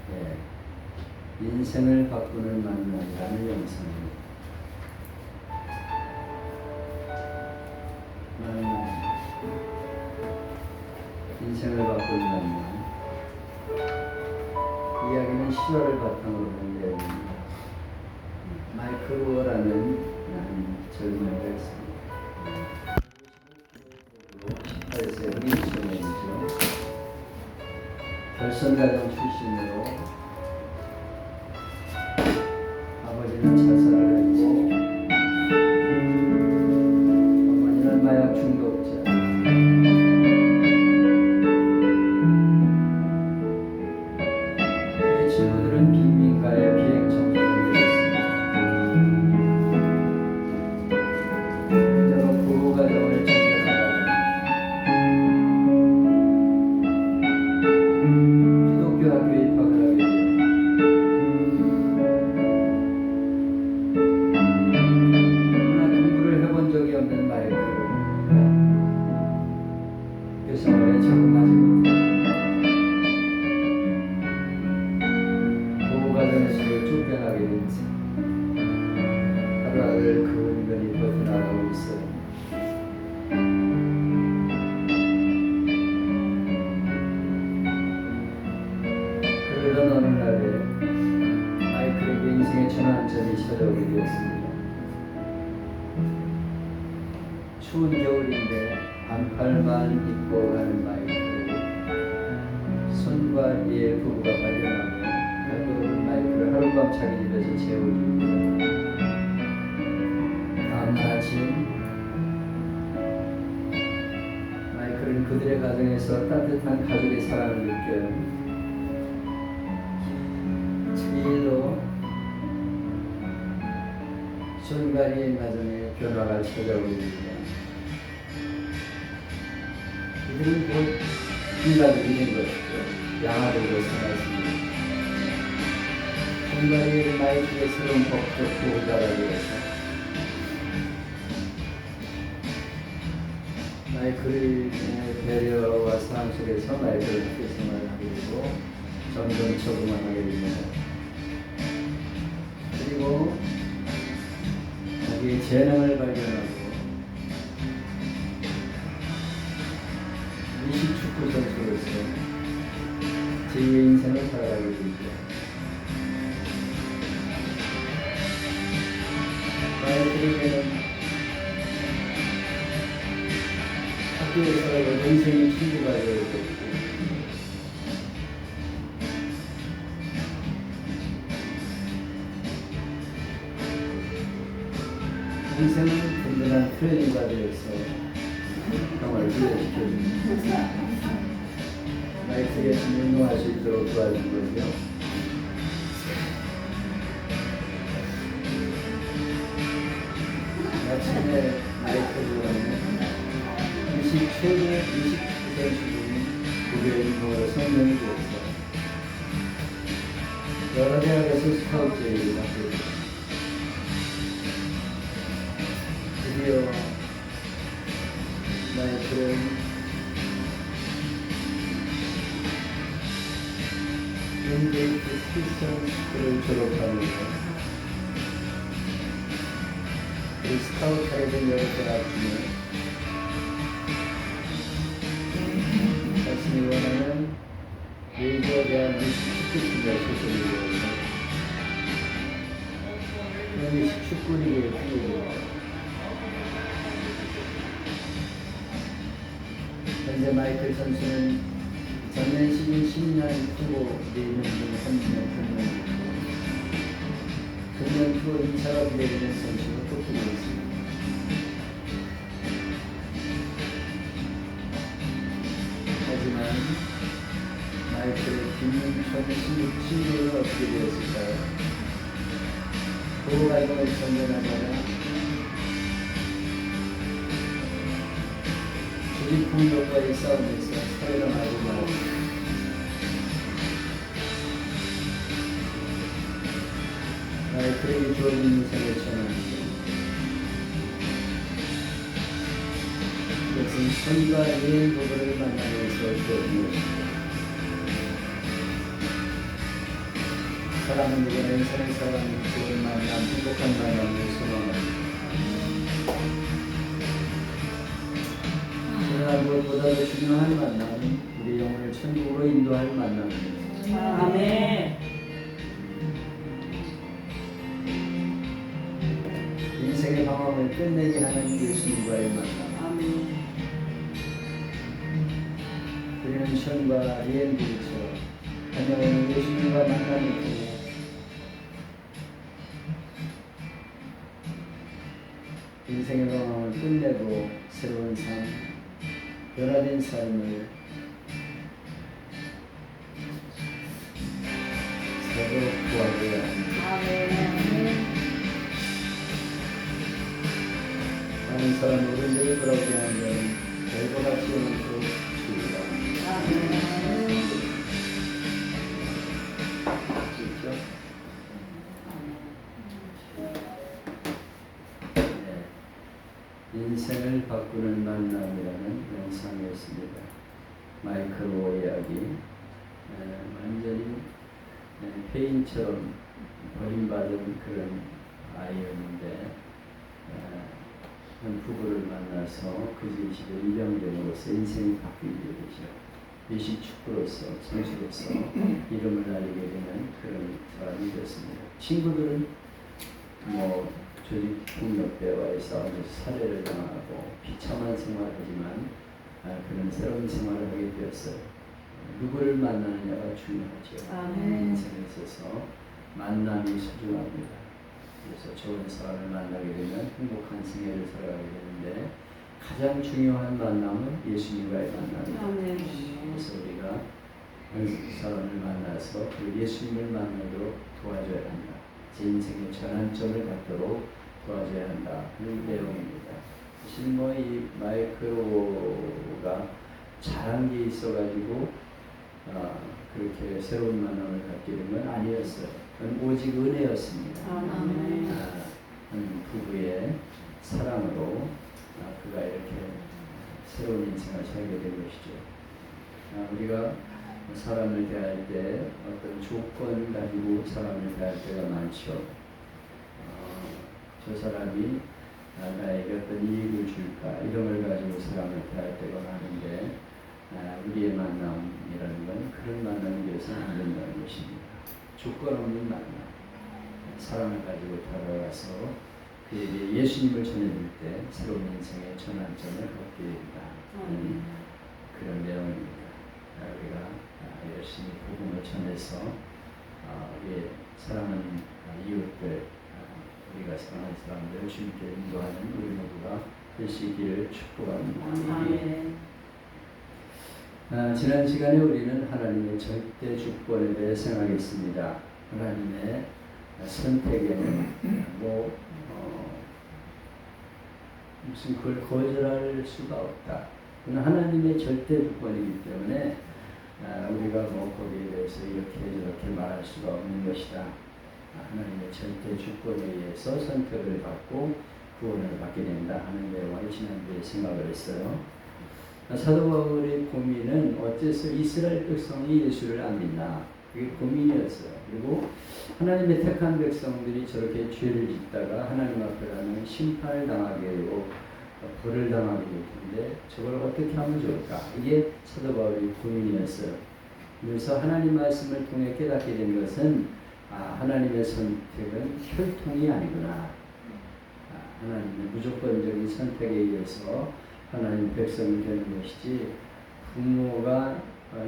네, 인생을 바꾸는 만남이라는 영상입니다. 인생을 바꾸는 만남. 이야기는 실화를 바탕으로 한 내용입니다. 마이클 워라는 젊은이가 있습니다. 18세 미소년이죠. 결선가정 출신으로 아버지는 자살을 했고 어머니는 마약 중독자. 그의 친구들은 빈민가의 비행 청소년들이었습니다. 그대로 부부가정을 전전하다가 기독교 학교에 입학을 하게 됩니다. 그러나 공부를 해본 적이 없는 마이클은 그 생활에 적응하지 못했습니다. 부부가정에서 쫓겨나게 됐지. 하루하루 그 은근히 벗어나가고 있어요. 그러던 어느 날에 마이클에게 인생의 전환점이 찾아오게 되었습니다. 추운 겨울인데 반팔만 입고 가는 마이클을 손과 이의 부부가 발견하고 가족은 마이클을 하룻밤 자기 집에서 재워줍니다. 다음날 아침 마이클은 그들의 가정에서 따뜻한 가족의 사랑을 느껴요. 특히도 존가리의 가정에 변화가 찾아오게 됩니다. 이들은 곧 인가족이 된 것이죠. 양아들로 살았습니다. 존가리의 마이클의 새로운 법적 보호자가 되어서 마이클의 배려와 사랑 속에서 마이클은 학교 생활을 하게 되고 점점 적응을 하게 됩니다. 그리고 자기의 재능을 발견하고 미식축구 선수로서 제2의 인생을 살아가게 되죠. 마이클에게는 학교에서 여동생이 친구가 되었고 인생은 든든한 트레이너가 되어서 형을 기회시켜줍니다. 마이클이 열심히 운동할 수 있도록 도와준 거죠. 마침내 마이클은 최고 29세 중인 국외인으로 성명이 되었어. 여러 대학에서 스카우트 제의를 받게 됩니다. 드디어 마이클은 윈게이트 스피션 스쿨을 졸업하면서 그 스카우트하게 된 여러 대학 중에 자신이 원하는 메이저 대학 미식축구팀에 소속이 되어서 그 미식축구리그에 뛰게 됩니다. 현재 마이클 선수는 작년 시즌 10년 투고 4명 중 1명 선정이고 금년 투어 2차가 기대되는 선수로 뽑히고 있습니다. 하지만 마이클의 김문천 친구는 어떻게 되었을까요? 부부가정을 전전하다가 주식폭력과의 싸움에서 사회를 알고 말았습니다. 마이클에게 주어진 인생의 전환점. 것은 선과 의인 부부를 만나면서 되는 것입니다. 사람은 이제는 인생의 사람을 만남, 행복한 만남을 소망합니다. 그러나 무엇보다도 중요한 만남은 우리 영혼을 천국으로 인도할 만남입니다. 아멘. 인생의 방황을 끝내게 하는 예수님과의 만남. 아멘. 우리는 션과 리엔들처럼 다녀오는 예수님과 만남을 통해 인생의 방황을 끝내고 새로운 삶, 변화된 삶을 서로 구하고야 합니다. 아멘. 많은 사람 어른들을 돌아오게 하는 자는 별과 같이 않고 주리라. 아멘. 그렇죠? 인생을 바꾸는 만남이라는 영상이었습니다. 마이클 오 이야기. 완전히 폐인처럼 버림받은 그런 아이였는데 한 부부를 만나서 그 집에 입양됨으로써 인생이 바뀌게 되죠. 미식 축구로서 선수로서 이름을 날리게 되는 그런 사람이 됐습니다. 친구들은 조직폭력배와의 싸움에서 살해를 당하고 비참한 생활을 하지만 그런 새로운 생활을 하게 되었어요. 누구를 만나느냐가 중요하죠. 아멘. 인생에 있어서 만남이 소중합니다. 그래서 좋은 사람을 만나게 되면 행복한 생애를 살아가게 되는데 가장 중요한 만남은 예수님과의 만남입니다. 아멘. 그래서 우리가 그 사람을 만나서 그 예수님을 만나도록 도와줘야 한다. 제 인생의 전환점을 갖도록 도와줘야 한다. 그런 내용입니다. 사실 이 마이크로가 잘한 게 있어가지고 그렇게 새로운 만남을 갖게 된 건 아니었어요. 그건 오직 은혜였습니다. 아멘. 한 부부의 사랑으로 그가 이렇게 새로운 인생을 살게 된 것이죠. 우리가 사람을 대할 때 어떤 조건을 가지고 사람을 대할 때가 많죠. 저 사람이 나에게 어떤 이익을 줄까 이런 걸 가지고 사람을 대할 때가 많은데 우리의 만남이라는 건 그런 만남이 되어서는 안 된다는 것입니다. 조건 없는 만남, 사람을 가지고 다가가서 그에게 예수님을 전해줄 때 새로운 인생의 전환점을 갖게 된다. 그런 내용입니다. 우리가 열심히 복음을 전해서 우리의 사랑하는 이웃들, 우리가 사랑하는 사람들을 주님께 인도하는 우리 모두가 될 수 있기를 축복합니다. 지난 시간에 우리는 하나님의 절대 주권에 대해 생각했습니다. 하나님의 선택에는 무슨 그걸 거절할 수가 없다. 그건 하나님의 절대 주권이기 때문에 우리가 거기에 대해서 이렇게 저렇게 말할 수가 없는 것이다. 하나님의 절대 주권에 의해서 선택을 받고 구원을 받게 된다 하는 내용을 지난주에 생각을 했어요. 사도 바울의 고민은 어째서 이스라엘 백성이 예수를 안 믿나? 그게 고민이었어요. 그리고 하나님의 택한 백성들이 저렇게 죄를 짓다가 하나님 앞에 가면 심판을 당하게 되고 벌을 당하게 될 텐데 저걸 어떻게 하면 좋을까? 이게 사도 바울의 고민이었어요. 그래서 하나님 말씀을 통해 깨닫게 된 것은 하나님의 선택은 혈통이 아니구나. 하나님의 무조건적인 선택에 의해서 하나님 백성이 되는 것이지 부모가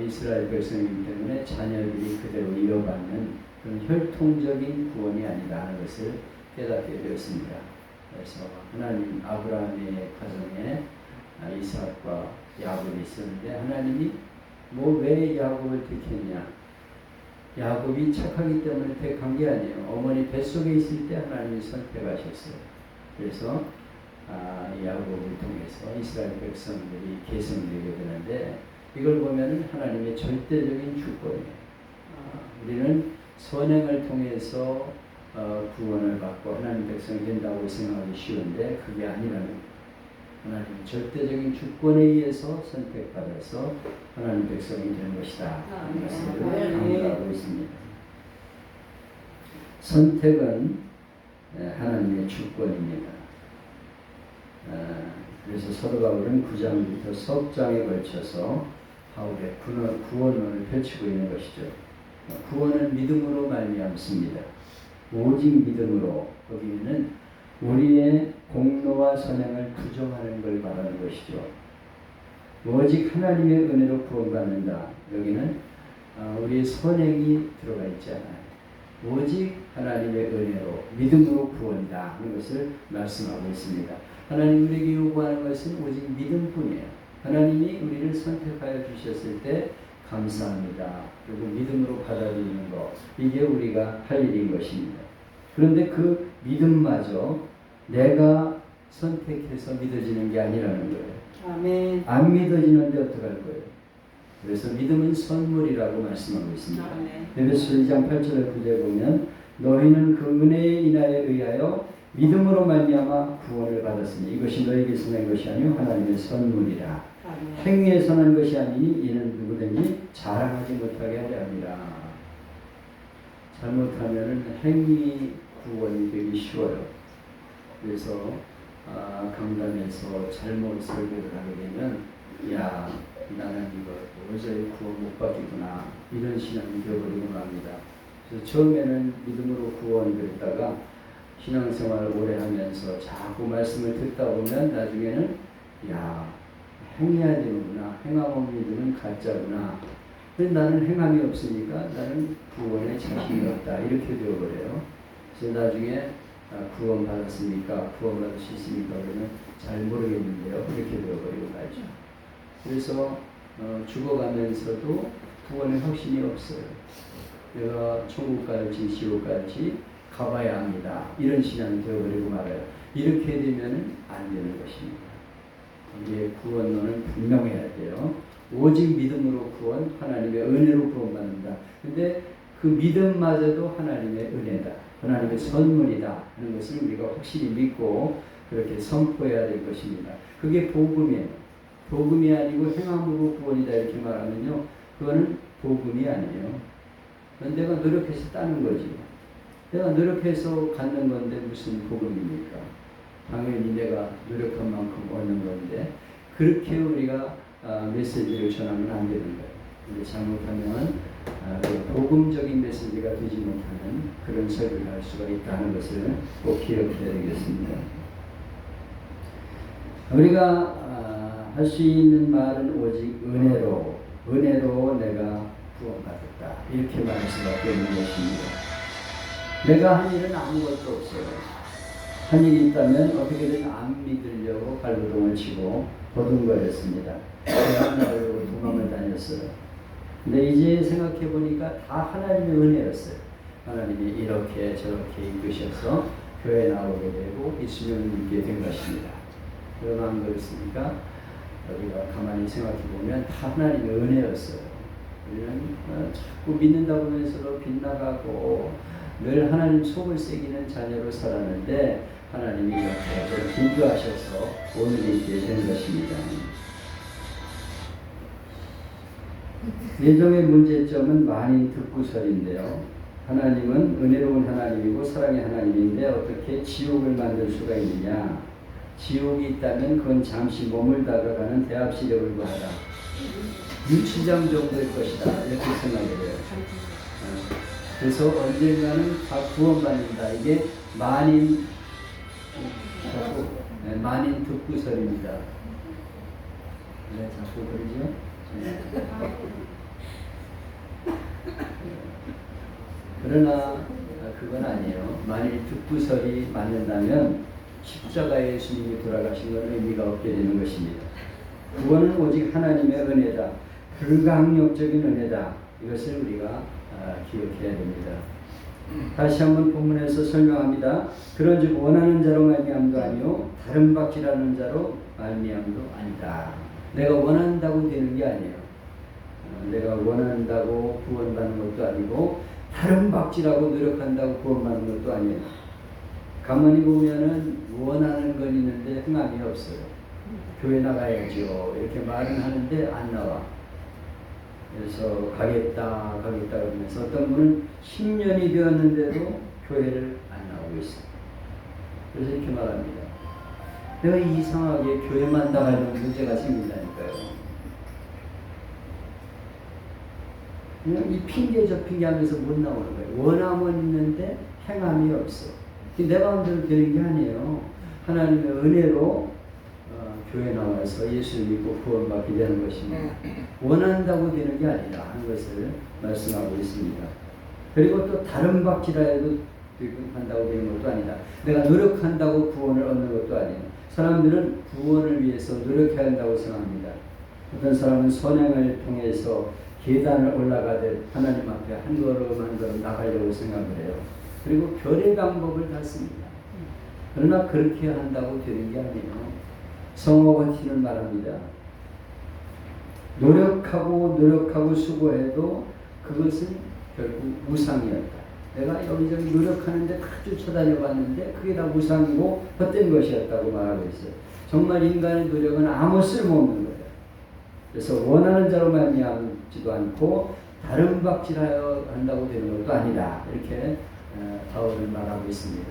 이스라엘 백성이기 때문에 자녀들이 그대로 이어받는 그런 혈통적인 구원이 아니다 하는 것을 깨닫게 되었습니다. 그래서 하나님 아브라함의 가정에 이삭과 야곱이 있었는데 하나님이 왜 야곱을 택했냐? 야곱이 착하기 때문에 택한 게 아니에요. 어머니 뱃속에 있을 때 하나님이 선택하셨어요. 그래서 야곱을 통해서 이스라엘 백성들이 계승되게 되는데 이걸 보면 하나님의 절대적인 주권이에요. 우리는 선행을 통해서 구원을 받고 하나님 백성이 된다고 생각하기 쉬운데 그게 아니라는 거예요. 하나님 절대적인 주권에 의해서 선택받아서 하나님 백성이 된 것이다. 이것을 강조하고 있습니다. 선택은 하나님의 주권입니다. 그래서 사도 바울은 9장부터 석 장에 걸쳐서 바울의 구원론을 펼치고 있는 것이죠. 구원은 믿음으로 말미암습니다. 오직 믿음으로. 거기에는 우리의 공로와 선행을 부정하는 걸 말하는 것이죠. 오직 하나님의 은혜로 구원받는다. 여기는 우리의 선행이 들어가 있지 않아요. 오직 하나님의 은혜로 믿음으로 구원이다 하는 것을 말씀하고 있습니다. 하나님 우리에게 요구하는 것은 오직 믿음뿐이에요. 하나님이 우리를 선택하여 주셨을 때 감사합니다. 그리고 믿음으로 받아들이는 것, 이게 우리가 할 일인 것입니다. 그런데 그 믿음마저 내가 선택해서 믿어지는 게 아니라는 거예요. 아멘. 안 믿어지는데 어떡할 거예요? 그래서 믿음은 선물이라고 말씀하고 있습니다. 에베소 2장 8절에 9절에 보면 너희는 그 은혜에 인하여 의하여 믿음으로 말미암아 구원을 받았으니 이것이 너희에게서 난 것이 아니요 하나님의 선물이라. 행위에서 난 것이 아니니 이는 누구든지 자랑하지 못하게 하려 함이라. 잘못하면 행위 구원이 되기 쉬워요. 그래서 강단에서 잘못 설교를 하게 되면 야 나는 이거 도저히 구원 못 받겠구나 이런 신앙이 되어버리고 맙니다. 그래서 처음에는 믿음으로 구원됐다가 신앙생활을 오래 하면서 자꾸 말씀을 듣다 보면 나중에는 야 행해야 되는구나. 행함 없는 믿음은 가짜구나. 근데 나는 행함이 없으니까 나는 구원에 자신이 없다. 이렇게 되어버려요. 그래서 나중에 구원 받았습니까? 구원 받을 수 있습니까? 그러면 잘 모르겠는데요. 이렇게 되어버리고 말죠. 그래서 죽어가면서도 구원의 확신이 없어요. 내가 천국 갈지 지옥 갈지 가봐야 합니다. 이런 신앙이 되어버리고 말아요. 이렇게 되면 안 되는 것입니다. 이게 구원론은 분명해야 돼요. 오직 믿음으로 구원, 하나님의 은혜로 구원받는다. 근데 그 믿음마저도 하나님의 은혜다. 하나님의 선물이다 하는 것을 우리가 확실히 믿고 그렇게 선포해야 될 것입니다. 그게 복음이에요. 복음이 아니고 행함으로 구원이다 이렇게 말하면요. 그거는 복음이 아니에요. 내가 노력해서 따는 거지. 내가 노력해서 갖는 건데 무슨 복음입니까? 당연히 내가 노력한 만큼 얻는 건데 그렇게 우리가 메시지를 전하면 안 되는 거예요. 근데 잘못하면 복음적인 메시지가 되지 못하는 그런 설교를 할 수가 있다는 것을 꼭 기억해야 되겠습니다. 우리가 할 수 있는 말은 오직 은혜로 내가 구원받았다. 이렇게 말할 수밖에 없는 것입니다. 내가 한 일은 아무것도 없어요. 한 일이 있다면 어떻게든 안 믿으려고 발버둥을 치고 보둥거렸습니다. 하나님으로 도망을 다녔어요. 근데 이제 생각해 보니까 다 하나님의 은혜였어요. 하나님이 이렇게 저렇게 이끄셔서 교회에 나오게 되고 이 수명을 믿게 된 것입니다. 그러나 안 그렇습니까? 우리가 가만히 생각해 보면 다 하나님의 은혜였어요. 우리는 자꾸 믿는다고 하면서도 빗나가고 늘 하나님 속을 새기는 자녀로 살았는데 하나님이 이렇게 인도하셔서 오늘 있게 된 것입니다. 예정의 문제점은 만인 듣고설인데요. 하나님은 은혜로운 하나님이고 사랑의 하나님인데 어떻게 지옥을 만들 수가 있느냐. 지옥이 있다면 그건 잠시 머물다가가는 대합실에 불과하다. 유치장 정도일 것이다. 이렇게 생각해요. 그래서 언젠가는 다 구원받는다. 이게 만인 듣고설입니다. 네, 자꾸 그러죠? 네. 그러나 그건 아니에요. 만일 듣고설이 맞는다면 십자가에 예수님이 돌아가신 건 의미가 없게 되는 것입니다. 구원은 오직 하나님의 은혜다. 불가항력적인 은혜다. 이것을 우리가 기억해야 됩니다. 다시 한번 본문에서 설명합니다. 그런즉 원하는 자로 말미암도 아니요 다른 박지라는 자로 말미암도 아니다. 내가 원한다고 되는 게 아니에요. 내가 원한다고 구원받는 것도 아니고 다른 박지라고 노력한다고 구원받는 것도 아니에요. 가만히 보면은 원하는 건 있는데 행함이 없어요. 교회 나가야죠. 이렇게 말은 하는데 안 나와. 그래서 가겠다 그러면서 어떤 분은 10년이 되었는데도 교회를 안 나오고 있어요. 그래서 이렇게 말합니다. 내가 이상하게 교회만 나가면 문제가 생긴다니까요. 그냥 이 핑계 저 핑계 하면서 못 나오는 거예요. 원함은 있는데 행함이 없어. 내 마음대로 되는 게 아니에요. 하나님의 은혜로 교회 나와서 예수 믿고 구원받게 되는 것입니다. 원한다고 되는 게 아니라 하는 것을 말씀하고 있습니다. 그리고 또 다른 박지라 해도 한다고 되는 것도 아니다. 내가 노력한다고 구원을 얻는 것도 아니에요. 사람들은 구원을 위해서 노력해야 한다고 생각합니다. 어떤 사람은 선행을 통해서 계단을 올라가듯 하나님 앞에 한 걸음 한 걸음 나가려고 생각을 해요. 그리고 별의 방법을 다 씁니다. 그러나 그렇게 한다고 되는 게 아니에요. 성호건티는 말합니다. 노력하고 수고해도 그것은 결국 무상이었다. 내가 여기저기 노력하는데 다 쫓아다녀봤는데 그게 다 무상이고 헛된 것이었다고 말하고 있어요. 정말 인간의 노력은 아무 쓸모없는 거예요. 그래서 원하는 자로 말미암지도 않고 다른 박질하여 한다고 되는 것도 아니다. 이렇게 바울은 말하고 있습니다.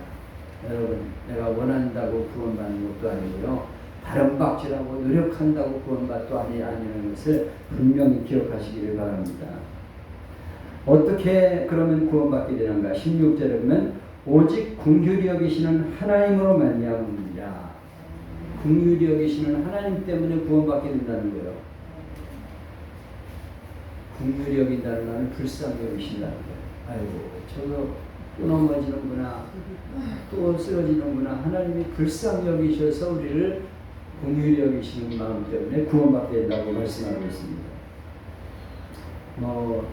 여러분, 내가 원한다고 구원받는 것도 아니고요. 다른 박질하고 노력한다고 구원받도 아니라는 것을 분명히 기억하시기를 바랍니다. 어떻게 그러면 구원받게 되는가? 16절에 보면 오직 긍휼히 여기시는 하나님으로 말미암으리라. 긍휼히 여기시는 하나님 때문에 구원받게 된다는 거예요. 긍휼히 여긴다는 말은 불쌍히 여기신다는 거예요. 아이고, 저거 또 넘어지는구나, 또 쓰러지는구나. 하나님이 불쌍히 여기셔서 우리를 긍휼히 여기시는 마음 때문에 구원받게 된다고 말씀하고 있습니다.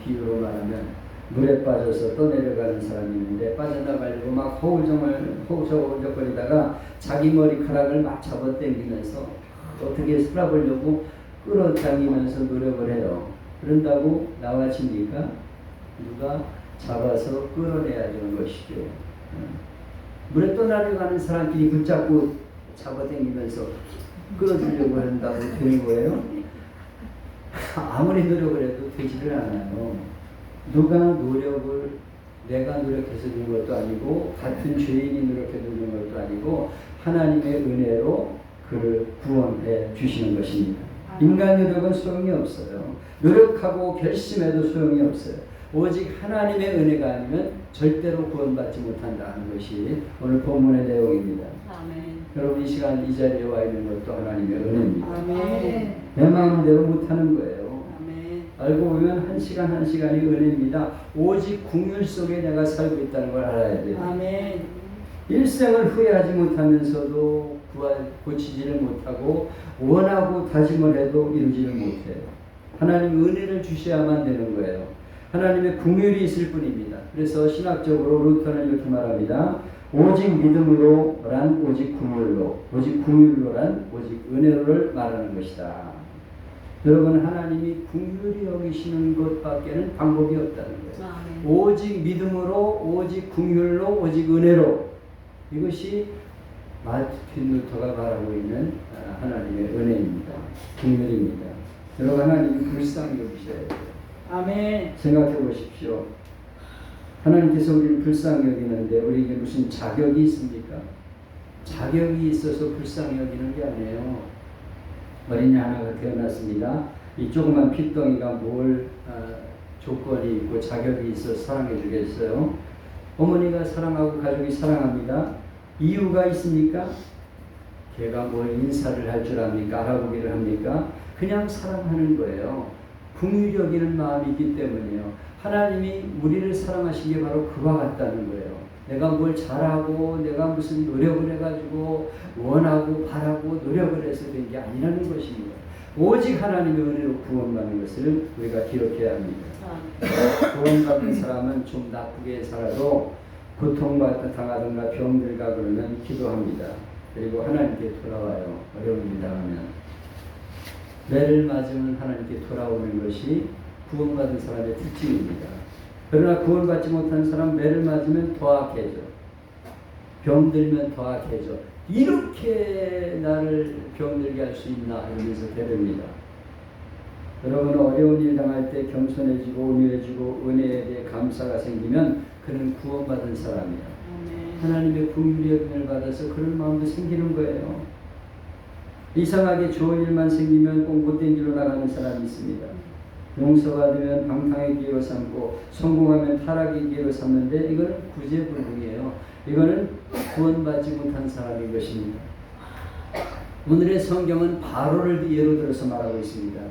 비유로 말하면 물에 빠져서 떠내려가는 사람이 있는데 빠져나가려고 막 허우적거리다가 자기 머리카락을 막 잡아당기면서 어떻게 살아보려고 끌어당기면서 노력을 해요. 그런다고 나와집니까? 누가 잡아서 끌어내야 되는 것이죠. 물에 떠나려가는 사람끼리 붙잡고 잡아당기면서 끌어주려고 한다고 되는 거예요? 아무리 노력을 해도 되지를 않아요. 내가 노력해서 되는 것도 아니고 같은 죄인이 노력해서 되는 것도 아니고 하나님의 은혜로 그를 구원해 주시는 것입니다. 인간 노력은 소용이 없어요. 노력하고 결심해도 소용이 없어요. 오직 하나님의 은혜가 아니면 절대로 구원받지 못한다는 것이 오늘 본문의 내용입니다. 아멘. 여러분 이 시간 이 자리에 와 있는 것도 하나님의 은혜입니다. 아멘. 내 마음대로 못하는 거예요. 아멘. 알고 보면 한 시간 한 시간이 은혜입니다. 오직 긍휼 속에 내가 살고 있다는 걸 알아야 돼요. 아멘. 일생을 후회하지 못하면서도 고치지를 못하고 원하고 다짐을 해도 이루지를 못해요. 하나님 은혜를 주셔야만 되는 거예요. 하나님의 긍휼이 있을 뿐입니다. 그래서 신학적으로 루터는 이렇게 말합니다. 오직 믿음으로란 오직 긍휼로, 오직 긍휼로란 오직 은혜로를 말하는 것이다. 여러분, 하나님이 긍휼히 여기시는 것밖에는 방법이 없다는 거예요. 아멘. 오직 믿음으로, 오직 긍휼로, 오직 은혜로. 이것이 마틴 루터가 말하고 있는 하나님의 은혜입니다. 긍휼입니다. 여러분, 하나님이 불쌍히 여기셔야 돼요. 아멘. 생각해 보십시오. 하나님께서 우리를 불쌍히 여기는데 우리에게 무슨 자격이 있습니까? 자격이 있어서 불쌍히 여기는 게 아니에요. 어린이 하나가 태어났습니다. 이 조그만 핏덩이가 뭘 조건이 있고 자격이 있어서 사랑해 주겠어요? 어머니가 사랑하고 가족이 사랑합니다. 이유가 있습니까? 걔가 뭘 인사를 할 줄 압니까? 알아보기를 합니까? 그냥 사랑하는 거예요. 긍휼히 여기는 마음이 있기 때문이에요. 하나님이 우리를 사랑하신 게 바로 그와 같다는 거예요. 내가 뭘 잘하고 내가 무슨 노력을 해가지고 원하고 바라고 노력을 해서 된 게 아니라는 것입니다. 오직 하나님의 은혜로 구원받는 것을 우리가 기록해야 합니다. 구원받는 사람은 좀 나쁘게 살아도 고통당하든가 병들까 그러면 기도합니다. 그리고 하나님께 돌아와요. 어려움이 당하면. 매를 맞으면 하나님께 돌아오는 것이 구원받은 사람의 특징입니다. 그러나 구원받지 못한 사람 매를 맞으면 더 악해져. 병들면 더 악해져. 이렇게 나를 병들게 할 수 있나 이러면서 대릅니다. 여러분 어려운 일 당할 때 겸손해지고 온유해지고 은혜에 대해 감사가 생기면 그는 구원받은 사람이야. 하나님의 긍휼의 은혜를 받아서 그런 마음도 생기는 거예요. 이상하게 좋은 일만 생기면 꼭 못된 길로 나가는 사람이 있습니다. 용서받으면 방탕의 기회로 삼고 성공하면 타락의 기회로 삼는데 이거는 구제불능이에요. 이거는 구원받지 못한 사람인 것입니다. 오늘의 성경은 바로를 예로 들어서 말하고 있습니다.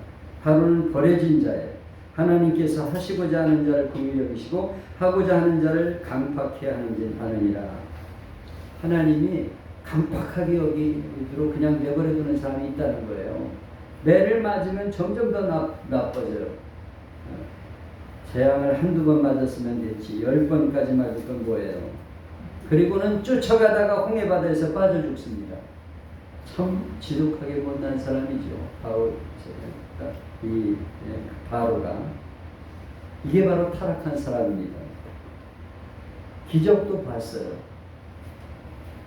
바로는 버려진 자예요. 하나님께서 하시고자 하는 자를 긍휼히 여기시고 하고자 하는 자를 강팍해 하느니라. 하나님이 강팍하게 여기도록 그냥 내버려두는 사람이 있다는 거예요. 매를 맞으면 점점 더 나빠져요. 재앙을 한두 번 맞았으면 됐지 10번까지 맞을 건 뭐예요. 그리고는 쫓아가다가 홍해바다에서 빠져 죽습니다. 참 지독하게 못난 사람이죠. 바로가 이게 바로 타락한 사람입니다. 기적도 봤어요.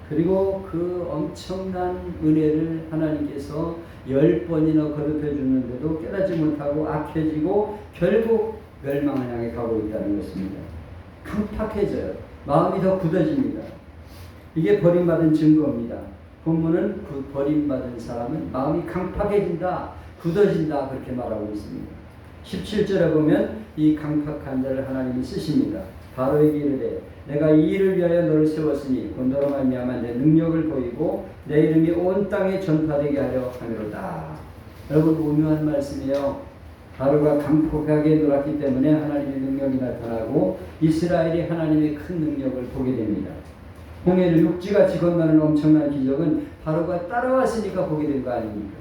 그리고 그 엄청난 은혜를 하나님께서 10번이나 거듭해 주는데도 깨닫지 못하고 악해지고 결국 멸망을 향해 가고 있다는 것입니다. 강팍해져요. 마음이 더 굳어집니다. 이게 버림받은 증거입니다. 본문은 그 버림받은 사람은 마음이 강팍해진다, 굳어진다 그렇게 말하고 있습니다. 17절에 보면 이 강팍한 자를 하나님이 쓰십니다. 바로에게 이르되 내가 이 일을 위하여 너를 세웠으니 곧 너로 말미암아 내 능력을 보이고 내 이름이 온 땅에 전파되게 하려 함이로다. 여러분 오묘한 말씀이에요. 바로가 강팍하게 놀았기 때문에 하나님의 능력이 나타나고 이스라엘이 하나님의 큰 능력을 보게 됩니다. 홍해를 육지같이 건너는 엄청난 기적은 바로가 따라왔으니까 보게 된 거 아닙니까?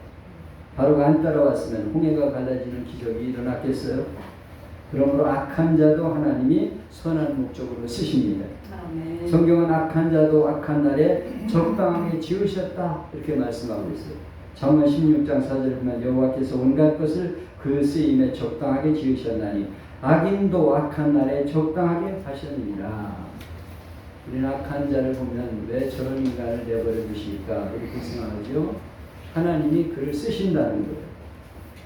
바로가 안 따라왔으면 홍해가 갈라지는 기적이 일어났겠어요? 그러므로 악한 자도 하나님이 선한 목적으로 쓰십니다. 아멘. 성경은 악한 자도 악한 날에 적당하게 지으셨다 이렇게 말씀하고 있어요. 잠언 16장 4절에 보면 여호와께서 온갖 것을 그 쓰임에 적당하게 지으셨나니 악인도 악한 날에 적당하게 하셨느니라. 우리는 악한 자를 보면 왜 저런 인간을 내버려 두실까 이렇게 생각하죠. 하나님이 그를 쓰신다는 거예요.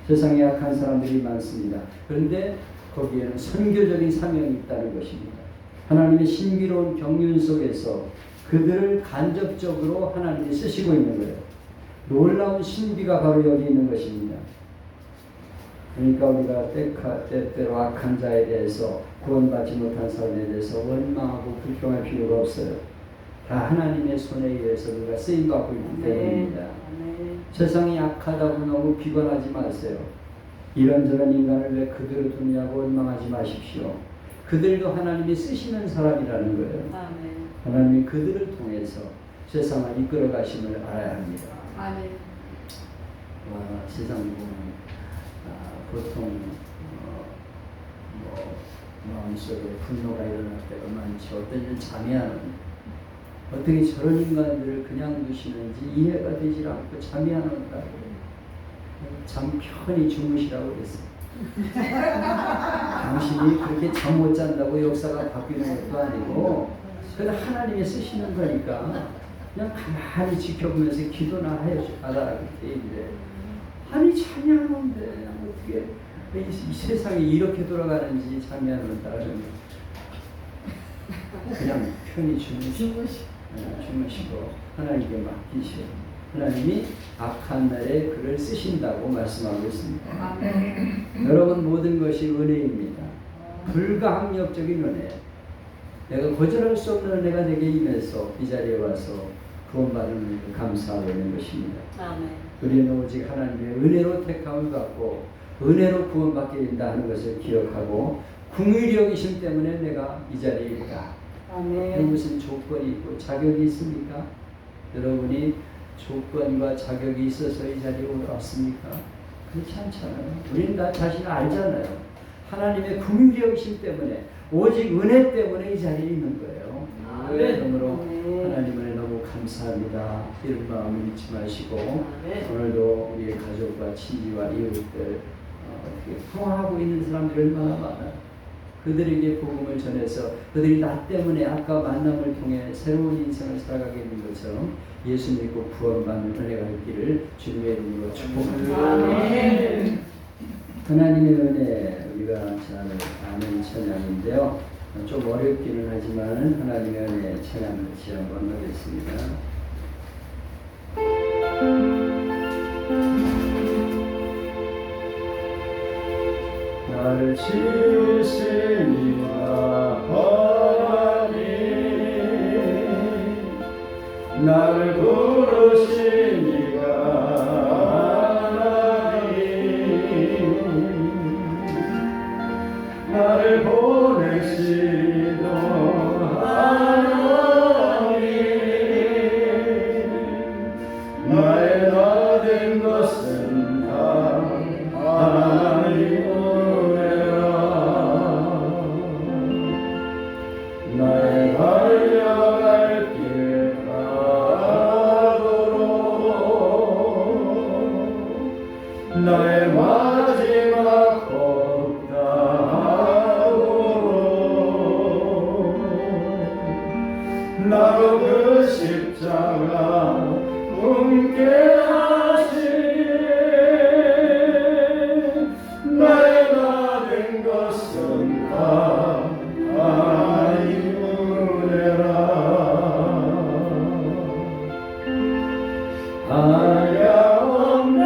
세상에 악한 사람들이 많습니다. 그런데 거기에는 선교적인 사명이 있다는 것입니다. 하나님의 신비로운 경륜 속에서 그들을 간접적으로 하나님이 쓰시고 있는 거예요. 놀라운 신비가 바로 여기 있는 것입니다. 그러니까 우리가 때때로 악한 자에 대해서 구원받지 못한 사람에 대해서 원망하고 불평할 필요가 없어요. 다 하나님의 손에 의해서 우리가 쓰임받고 있기 때문입니다. 세상이 악하다고 너무 비관하지 마세요. 이런저런 인간을 왜 그대로 두냐고 원망하지 마십시오. 그들도 하나님이 쓰시는 사람이라는 거예요. 아멘. 하나님이 그들을 통해서 세상을 이끌어 가심을 알아야 합니다. 아멘. 세상 보면 보통 마음속에 분노가 일어날 때가 많지. 어떤 일 잠이 안 오는 어떻게 저런 인간들을 그냥 두시는지 이해가 되질 않고 잠이 안 온다고 잠 편히 주무시라고 그랬어요. 당신이 그렇게 잠 못 잔다고 역사가 바뀌는 것도 아니고 그래도 하나님이 쓰시는 거니까 그냥 가만히 지켜보면서 기도나 해주라 그렇게 얘기를 해요. 아니 잠이 안 오는데 어떻게 이 세상이 이렇게 돌아가는지 잠이 안 온다 그러면 그냥 편히 주무시고 하나님께 맡기시오. 하나님이 악한 날에 그를 쓰신다고 말씀하고 있습니다. 아멘. 여러분 모든 것이 은혜입니다. 불가항력적인 은혜. 내가 거절할 수 없는 은혜가 내게 임해서 이 자리에 와서 구원받은 은혜를 감사하고 있는 것입니다. 아멘. 우리는 오직 하나님의 은혜로 택함을 받고 은혜로 구원받게 된다 하는 것을 기억하고 긍휼히 여기심 때문에 내가 이 자리에 있다. 아멘. 무슨 조건이 있고 자격이 있습니까? 여러분이 조건과 자격이 있어서 이 자리에 올라왔습니까? 그렇지 않잖아요. 우리는 다 자신을 알잖아요. 하나님의 긍휼히 여기심 때문에 오직 은혜 때문에 이 자리에 있는 거예요. 그러므로 하나님을 너무 감사합니다. 이런 마음을 잊지 마시고 오늘도 우리의 가족과 친지와 이웃들 어떻게 평화하고 있는 사람들이 얼마나 많아요. 그들에게 복음을 전해서 그들이 나 때문에 아까 만남을 통해 새로운 인생을 살아가게 된 것처럼 예수 믿고 구원받는 은혜가 있기를 주님의 이름으로 축복합니다. 아멘. 하나님의 은혜 우리가 잘 아는 찬양인데요. 좀 어렵기는 하지만 하나님의 은혜 찬양 같이 한번 하겠습니다. 나를 지으시니가 하나님 나를 부르시니가 하나님 나를 보내시던 하나님 나의 나 된 것은 다 하나님 나의 달려갈 길 가도록 나의 마지막 걷다하도록 나로 그 십자가 함께 하시기에 나의 나 된 것은 다 하나님 은혜라 한량없는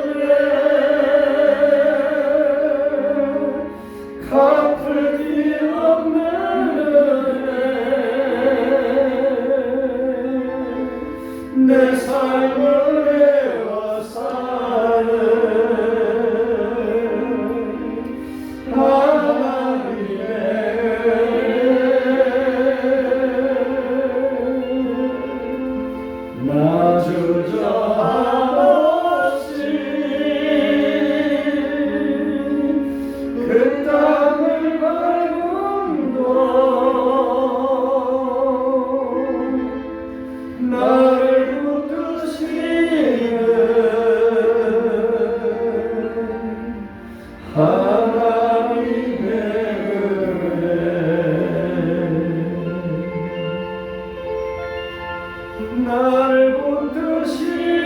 은혜 갚을 길 없는 은혜 내 삶을 외워 사는 하나님의 나 주저함없이 그 땅을 밟음도 나를 붙드시는 하나님의 은혜 나를 붙드시는